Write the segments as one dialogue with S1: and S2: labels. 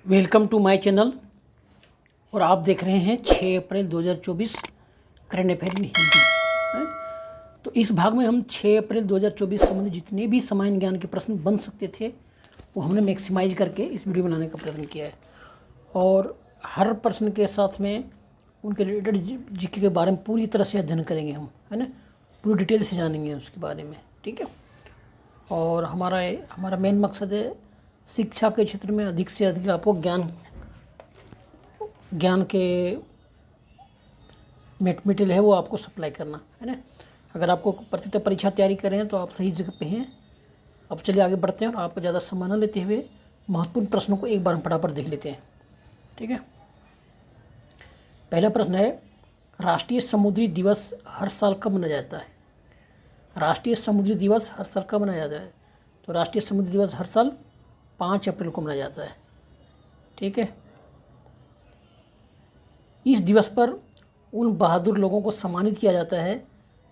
S1: Welcome to my channel और आप देख रहे हैं 6 अप्रैल 2024 करंट अफेयर इन हिंदी है। तो इस भाग में हम 6 अप्रैल 2024 संबंधित जितने भी सामान्य ज्ञान के प्रश्न बन सकते थे वो हमने मैक्सिमाइज करके इस वीडियो बनाने का प्रयत्न किया है। और हर प्रश्न के साथ में उनके रिलेटेड जीके के बारे में पूरी तरह से अध्ययन करेंगे हम, है ना, पूरी डिटेल से जानेंगे उसके बारे में, ठीक है। और हमारा मेन मकसद है शिक्षा के क्षेत्र में अधिक से अधिक आपको ज्ञान के मटेरियल है वो आपको सप्लाई करना, है ना। अगर आपको प्रतियोगिता परीक्षा तैयारी कर रहे हैं तो आप सही जगह पे हैं। अब चलिए आगे बढ़ते हैं और आपको ज़्यादा समय न लेते हुए महत्वपूर्ण प्रश्नों को एक बार हम फटाफट देख लेते हैं, ठीक है। पहला प्रश्न है, राष्ट्रीय समुद्री दिवस हर साल कब मनाया जाता है? राष्ट्रीय समुद्री दिवस हर साल कब मनाया जाता है? तो राष्ट्रीय समुद्री दिवस हर साल 5 अप्रैल को मनाया जाता है, ठीक है। इस दिवस पर उन बहादुर लोगों को सम्मानित किया जाता है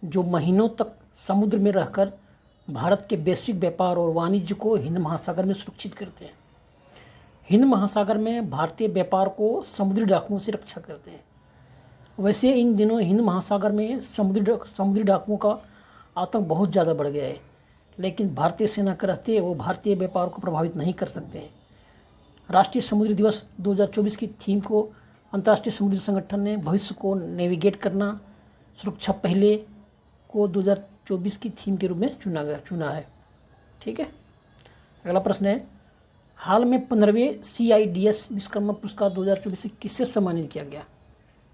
S1: जो महीनों तक समुद्र में रहकर भारत के वैश्विक व्यापार और वाणिज्य को हिंद महासागर में सुरक्षित करते हैं। हिंद महासागर में भारतीय व्यापार को समुद्री डाकुओं से रक्षा करते हैं। वैसे इन दिनों हिंद महासागर में समुद्री डाकुओं का आतंक बहुत ज़्यादा बढ़ गया है, लेकिन भारतीय सेना के रहते वो भारतीय व्यापार को प्रभावित नहीं कर सकते हैं। राष्ट्रीय समुद्री दिवस 2024 की थीम को अंतर्राष्ट्रीय समुद्री संगठन ने भविष्य को नेविगेट करना सुरक्षा पहले को 2024 की थीम के रूप में चुना है, ठीक है। अगला प्रश्न है, हाल में 15वें CIDS विश्वकर्मा पुरस्कार 2024 से किससे सम्मानित किया गया?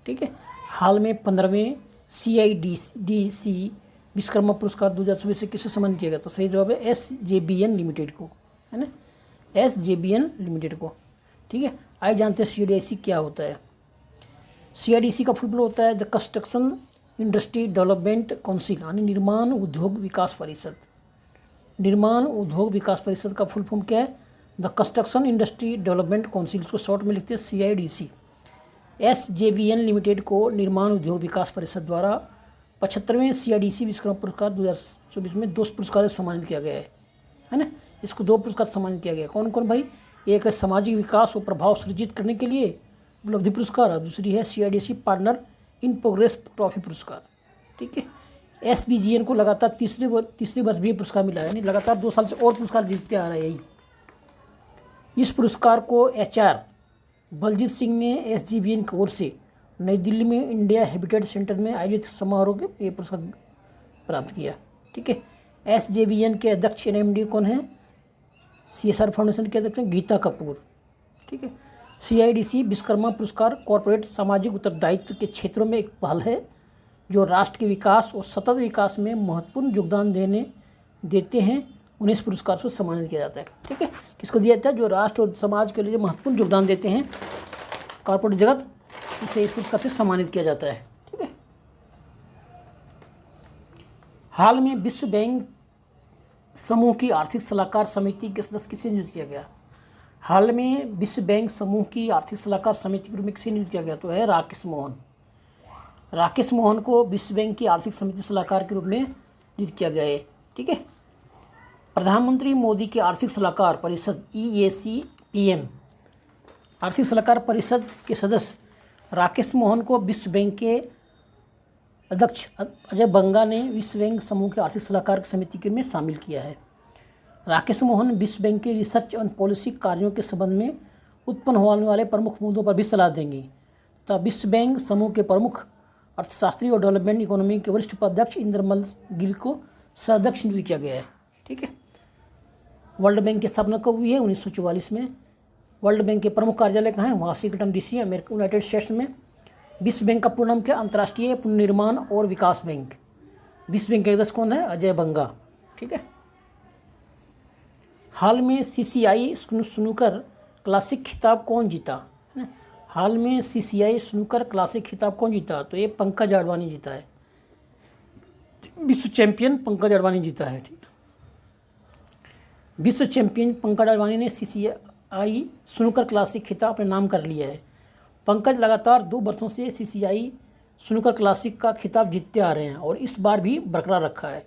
S1: ठीक है, हाल में 15वें CIDC विश्वकर्मा पुरस्कार 2024 से किससे सम्मानित किया गया? तो सही जवाब है SJBN लिमिटेड को, है ना, SJBN लिमिटेड को, ठीक है। आइए जानते हैं CIDC क्या होता है। CIDC का फुल फॉर्म होता है the construction industry development council, यानी निर्माण उद्योग विकास परिषद। निर्माण उद्योग विकास परिषद का फुल फॉर्म क्या है? The construction industry development council, इसको शॉर्ट में लिखते हैं CIDC। SJBN लिमिटेड को निर्माण उद्योग विकास परिषद द्वारा 75वें CIDC विश्वकर्मा पुरस्कार 2024 में 2 पुरस्कार सम्मानित किया गया है ना। इसको 2 पुरस्कार सम्मानित किया गया। कौन कौन भाई? एक है सामाजिक विकास और प्रभाव सृजित करने के लिए उपलब्धि पुरस्कार और दूसरी है CIDC partner in progress trophy पुरस्कार, ठीक है। SBGN को लगातार तीसरी वर्ष भी पुरस्कार मिला है, यानी लगातार 2 साल से और पुरस्कार जीतते आ रहा है यही। इस पुरस्कार को HR बलजीत सिंह ने SJBN की ओर से नई दिल्ली में इंडिया हैबिटेट सेंटर में आयोजित समारोह के ये पुरस्कार प्राप्त किया, ठीक है। SJBN के अध्यक्ष NMD कौन है? CSR फाउंडेशन के अध्यक्ष गीता कपूर, ठीक है। CIDC विश्वकर्मा पुरस्कार कॉर्पोरेट सामाजिक उत्तरदायित्व के क्षेत्रों में एक पहल है जो राष्ट्र के विकास और सतत विकास में महत्वपूर्ण योगदान देते हैं। उन्हें इस पुरस्कार से सम्मानित किया जाता है, ठीक है। किसको दिया जाता है? जो राष्ट्र और समाज के लिए महत्वपूर्ण योगदान देते हैं, कॉर्पोरेट जगत, इसे इस पुरस्कार से सम्मानित किया जाता है, ठीक है। हाल में विश्व बैंक समूह की आर्थिक सलाहकार समिति के सदस्य किसे नियुक्त किया गया? हाल में विश्व बैंक समूह की आर्थिक सलाहकार समिति के रूप में किसे नियुक्त किया गया? तो है राकेश मोहन। राकेश मोहन को विश्व बैंक की आर्थिक समिति सलाहकार के रूप में नियुक्त किया गया है, ठीक है। प्रधानमंत्री मोदी के आर्थिक सलाहकार परिषद EAC-PM आर्थिक सलाहकार परिषद के सदस्य राकेश मोहन को विश्व बैंक के अध्यक्ष अजय बंगा ने विश्व बैंक समूह के आर्थिक सलाहकार समिति के में शामिल किया है। राकेश मोहन विश्व बैंक के रिसर्च एंड पॉलिसी कार्यों के संबंध में उत्पन्न होने वाले प्रमुख मुद्दों पर भी सलाह देंगे तथा विश्व बैंक समूह के प्रमुख अर्थशास्त्री और डेवलपमेंट इकोनॉमी के वरिष्ठ उपाध्यक्ष इंद्रमल गिल को सदस्य नियुक्त किया गया है, ठीक है। वर्ल्ड बैंक की स्थापना कब हुई है? 1944 में। वर्ल्ड बैंक के प्रमुख कार्यालय कहाँ है? Washington DC, America, United states में। विश्व बैंक का पूर्ण नाम क्या? अंतर्राष्ट्रीय पुनर्निर्माण और विकास बैंक। विश्व बैंक के अध्यक्ष कौन है? अजय बंगा, ठीक है। हाल में CCI स्नूकर क्लासिक खिताब कौन जीता? है ना, हाल में CCI स्नूकर क्लासिक खिताब कौन जीता? तो ये पंकज अडवाणी जीता है। विश्व चैंपियन पंकज अडवाणी जीता है, ठीक। विश्व चैंपियन पंकज अडवाणी ने CCI स्नूकर क्लासिक खिताब अपने नाम कर लिया है। पंकज लगातार 2 वर्षों से CCI स्नूकर क्लासिक का खिताब जीतते आ रहे हैं और इस बार भी बरकरार रखा है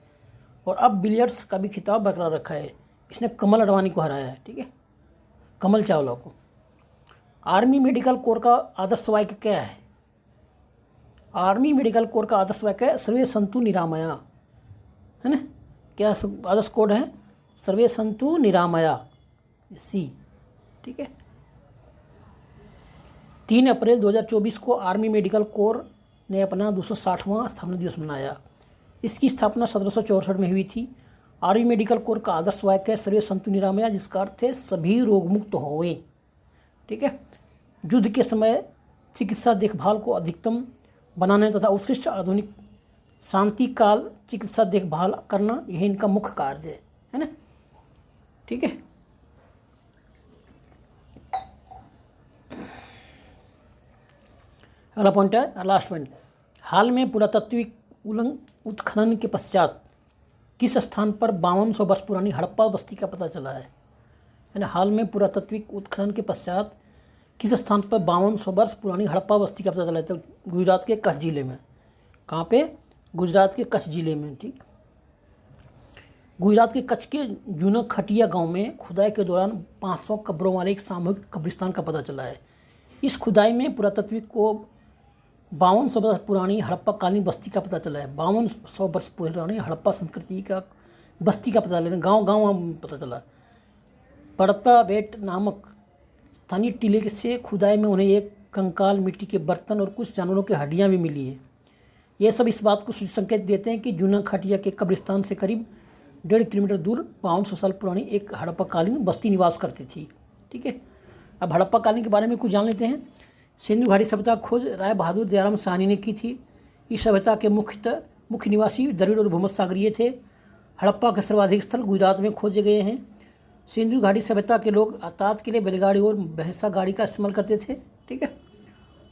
S1: और अब बिलियर्ड्स का भी खिताब बरकरार रखा है। इसने कमल अडवाणी को हराया है, ठीक है, कमल चावला को। आर्मी मेडिकल कोर का आदर्श वाक्य क्या है? आर्मी मेडिकल कोर का आदर्श वाक्य है सर्वे संतु निरामया, है ना? क्या आदर्श कोड है? सर्वे संतु निरामया, सी। ठीक है। 3 अप्रैल 2024 को आर्मी मेडिकल कोर ने अपना 260वां स्थापना दिवस मनाया। इसकी स्थापना 1764 में हुई थी। आर्मी मेडिकल कोर का आदर्श वाक्य है सर्वे संतु निरामया, जिसका अर्थ है सभी रोग मुक्त होएं। ठीक है। युद्ध के समय चिकित्सा देखभाल को अधिकतम बनाने तथा उत्कृष्ट आधुनिक शांति काल चिकित्सा देखभाल करना, यही इनका मुख्य कार्य है ना? ठीक है। अगला पॉइंट है, लास्ट पॉइंट, हाल में पुरातात्विक उत्खनन के पश्चात किस स्थान पर 5200 वर्ष पुरानी हड़प्पा बस्ती का पता चला है? ना? हाल में पुरातात्विक उत्खनन के पश्चात किस स्थान पर 5200 वर्ष पुरानी हड़प्पा बस्ती का पता चला है? तो गुजरात के कच्छ जिले में। कहाँ पे? गुजरात के कच्छ जिले में। ठीक। गुजरात के कच्छ के जूना खटिया गांव में खुदाई के दौरान 500 कब्रों वाले एक सामूहिक कब्रिस्तान का पता चला है। इस खुदाई में पुरातात्विक को 5200 वर्ष पुरानी हड़प्पा कालीन बस्ती का पता चला है। 5200 वर्ष पुरानी हड़प्पा संस्कृति का बस्ती का पता चला, गाँव पता चला। पड़ता बेट नामक स्थानीय टीले से खुदाई में उन्हें एक कंकाल, मिट्टी के बर्तन और कुछ जानवरों की हड्डियां भी मिली है। ये सब इस बात को संकेत देते हैं कि जूना खटिया के कब्रिस्तान से करीब 1.5 किलोमीटर दूर 5200 साल पुरानी एक हड़प्पा कालीन बस्ती निवास करती थी। ठीक है। अब हड़प्पा कालीन के बारे में कुछ जान लेते हैं। सिंधु घाटी सभ्यता खोज राय बहादुर दयाराम साहनी ने की थी। इस सभ्यता के मुख्य निवासी द्रविड़ और भूमध्यसागरीय थे। हड़प्पा के सर्वाधिक स्थल गुजरात में खोजे गए हैं। सिंधु घाटी सभ्यता के लोग यातायात के लिए बैलगाड़ी और भैंसा गाड़ी का इस्तेमाल करते थे। ठीक है।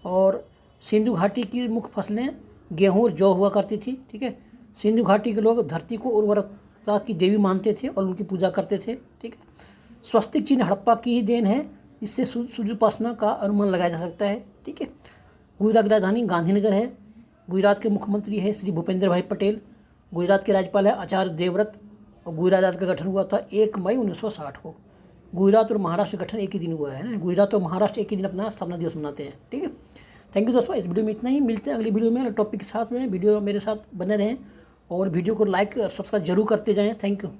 S1: और सिंधु घाटी की मुख्य फसलें गेहूँ और जौ हुआ करती थी। ठीक है। सिंधु घाटी के लोग धरती को उर्वरता की देवी मानते थे और उनकी पूजा करते थे। ठीक है। स्वस्तिक चिन्ह हड़प्पा की ही देन है। इससे सूर्य उपासना का अनुमान लगाया जा सकता है। ठीक है। गुजरात की राजधानी गांधीनगर है। गुजरात के मुख्यमंत्री है श्री भूपेंद्र भाई पटेल। गुजरात के राज्यपाल है आचार्य देवव्रत। और गुजरात राज्य का गठन हुआ था 1 मई 1960 को। गुजरात और महाराष्ट्र का गठन एक ही दिन हुआ है ना। गुजरात और महाराष्ट्र एक ही दिन अपना स्थापना दिवस मनाते हैं। ठीक है। थैंक यू दोस्तों। इस वीडियो में इतना ही। मिलते हैं अगली वीडियो में टॉपिक के साथ में। वीडियो मेरे साथ बने रहें और वीडियो को लाइक और सब्सक्राइब जरूर करते जाएँ। Thank you.